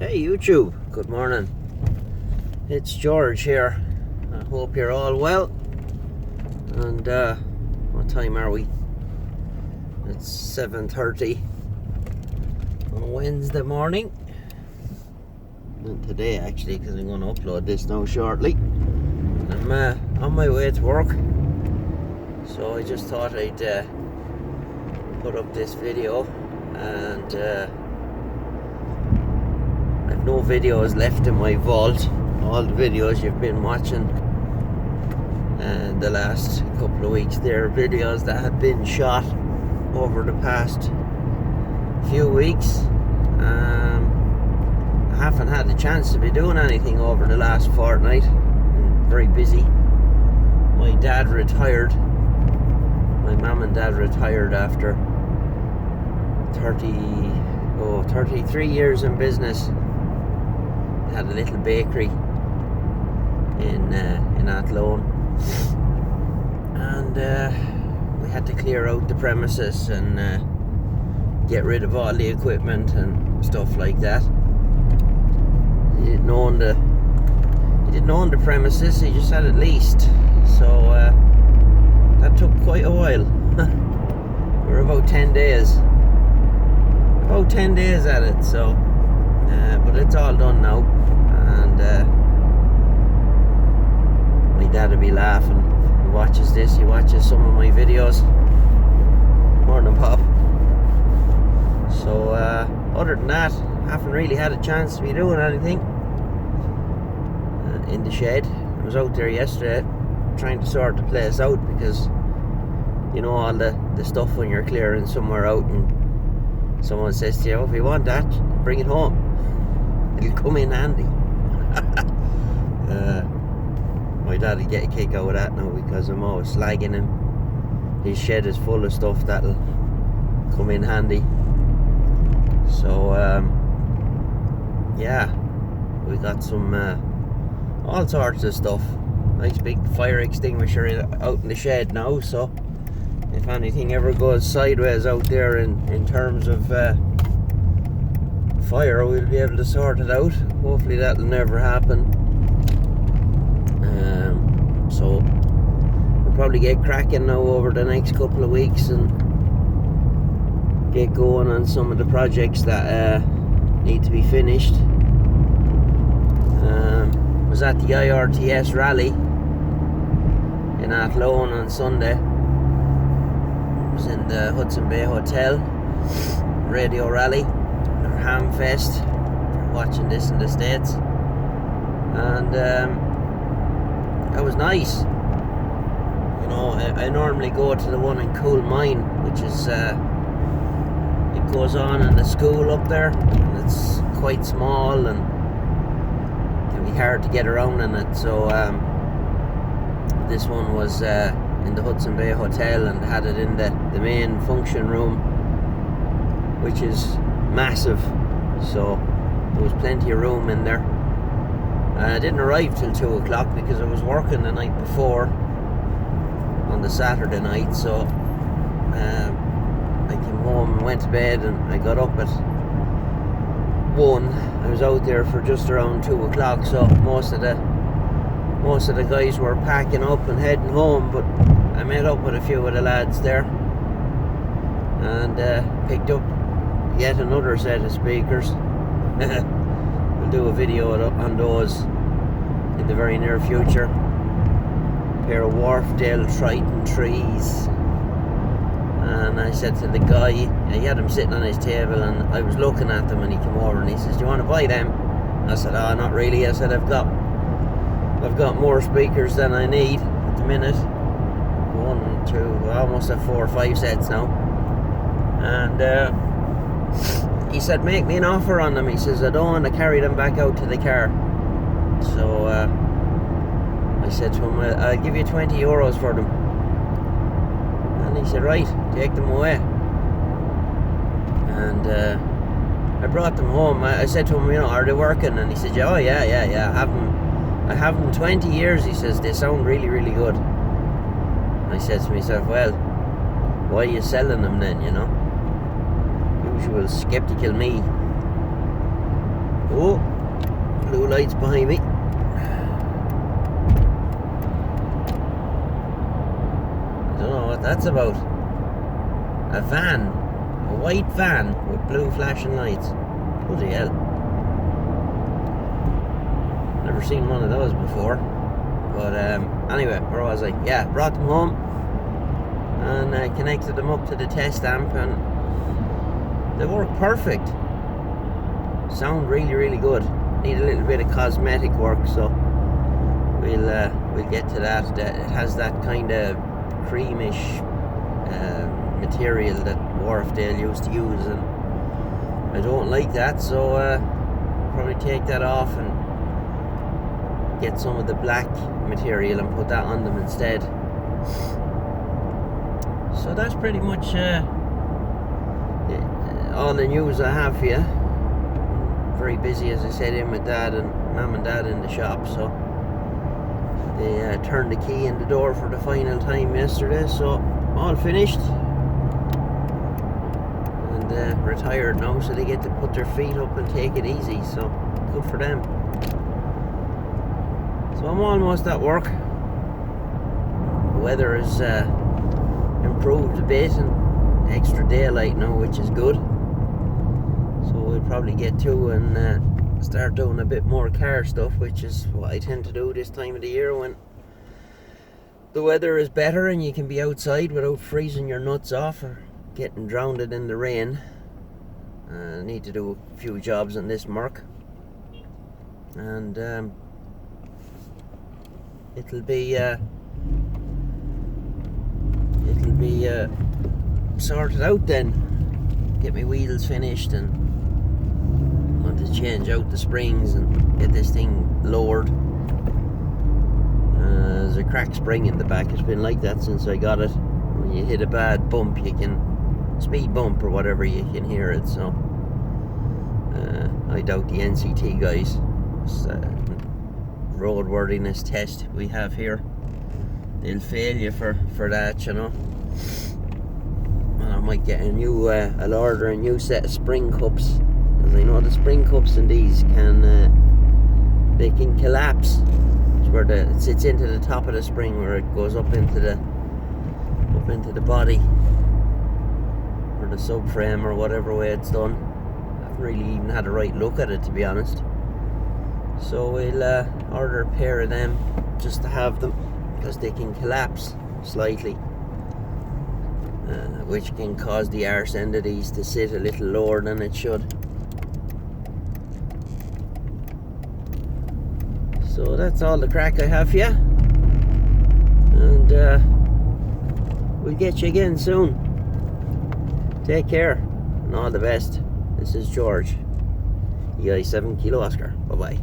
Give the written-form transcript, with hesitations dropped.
Hey YouTube, good morning. It's George here. I hope you're all well. And what time are we? It's 7:30 on Wednesday morning. And today actually, because I'm going to upload this now shortly. I'm on my way to work. So I just thought I'd put up this video and I've no videos left in my vault. All the videos you've been watching and the last couple of weeks, they're videos that had been shot over the past few weeks. I haven't had the chance to be doing anything over the last fortnight. Been very busy. My dad retired. My mum and dad retired after 33 years in business. Had a little bakery in Athlone, and we had to clear out the premises and get rid of all the equipment and stuff like that. He didn't own the premises, he just had it leased, so that took quite a while. We were about 10 days at it, so but it's all done now. And my dad will be laughing. He watches this, he watches some of my videos. Morning, Pop. So other than that, I haven't really had a chance to be doing anything in the shed. I was out there yesterday trying to sort the place out, because you know, all the stuff when you're clearing somewhere out and someone says to you, oh, if you want that, bring it home, it'll come in handy. My dad will get a kick out of that now, because I'm always slagging him. His shed is full of stuff that'll come in handy. So yeah, we got some all sorts of stuff. Nice big fire extinguisher out in the shed now, so if anything ever goes sideways out there in terms of fire, we'll be able to sort it out. Hopefully that'll never happen. So we'll probably get cracking now over the next couple of weeks and get going on some of the projects that need to be finished. Was at the IRTS rally in Athlone on Sunday. Was in the Hudson Bay Hotel radio rally, or Hamfest. You're watching this in the States, and that was nice. You know, I normally go to the one in Cool Mine, which is it goes on in the school up there, and it's quite small and can be hard to get around in it. So this one was in the Hudson Bay Hotel, and had it in the main function room, which is massive, so there was plenty of room in there. I didn't arrive till 2 o'clock because I was working the night before on the Saturday night, so I came home and went to bed, and I got up at 1. I was out there for just around 2 o'clock, so most of the guys were packing up and heading home, but I met up with a few of the lads there and picked up yet another set of speakers. We'll do a video on those in the very near future. A pair of Wharfdale Triton trees, and I said to the guy, he had them sitting on his table, and I was looking at them, and he came over and he says, do you want to buy them? I said, oh, not really. I said, I've got more speakers than I need at the minute. 1, 2, I almost have 4 or 5 sets now. And he said, make me an offer on them. He says, I don't want to carry them back out to the car. So I said to him, I'll give you 20 euros for them. And he said, right, take them away. And I brought them home. I said to him, you know, are they working? And he said, oh yeah. I have them 20 years. He says, they sound really, really good. I said to myself, well, why are you selling them then, you know? Usual skeptical me. Oh, blue lights behind me. I don't know what that's about. A van. A white van with blue flashing lights. Bloody hell. Never seen one of those before. But anyway, where was I? Yeah, brought them home and connected them up to the test amp, and they work perfect. Sound really, really good. Need a little bit of cosmetic work, so we'll get to that. It has that kind of creamish material that Wharfedale used to use, and I don't like that, so probably take that off and get some of the black material and put that on them instead. So that's pretty much all the news I have for you. Very busy, as I said, in with Dad and Mum and Dad in the shop, so they turned the key in the door for the final time yesterday, so all finished and retired now, so they get to put their feet up and take it easy, so good for them. So I'm almost at work. The weather has improved a bit and extra daylight now, which is good. So we'll probably get to and start doing a bit more car stuff, which is what I tend to do this time of the year when the weather is better and you can be outside without freezing your nuts off or getting drowned in the rain. I need to do a few jobs on this Merc, and it'll be sorted out then. Get my wheels finished and want to change out the springs and get this thing lowered. There's a cracked spring in the back. It's been like that since I got it. When you hit a bad bump, you can speed bump or whatever, you can hear it. So I doubt the NCT guys, roadworthiness test we have here, they'll fail you for that, you know. And I might get a new I'll order a new set of spring cups, because I know the spring cups in these can they can collapse. It's where it sits into the top of the spring, where it goes up into the body or the subframe or whatever way it's done. I haven't really even had a right look at it, to be honest. So we'll order a pair of them just to have them, because they can collapse slightly, which can cause the arse end of these to sit a little lower than it should. So that's all the crack I have for you, and we'll get you again soon. Take care and all the best. This is George, EI 7 Kilo Oscar. Bye bye.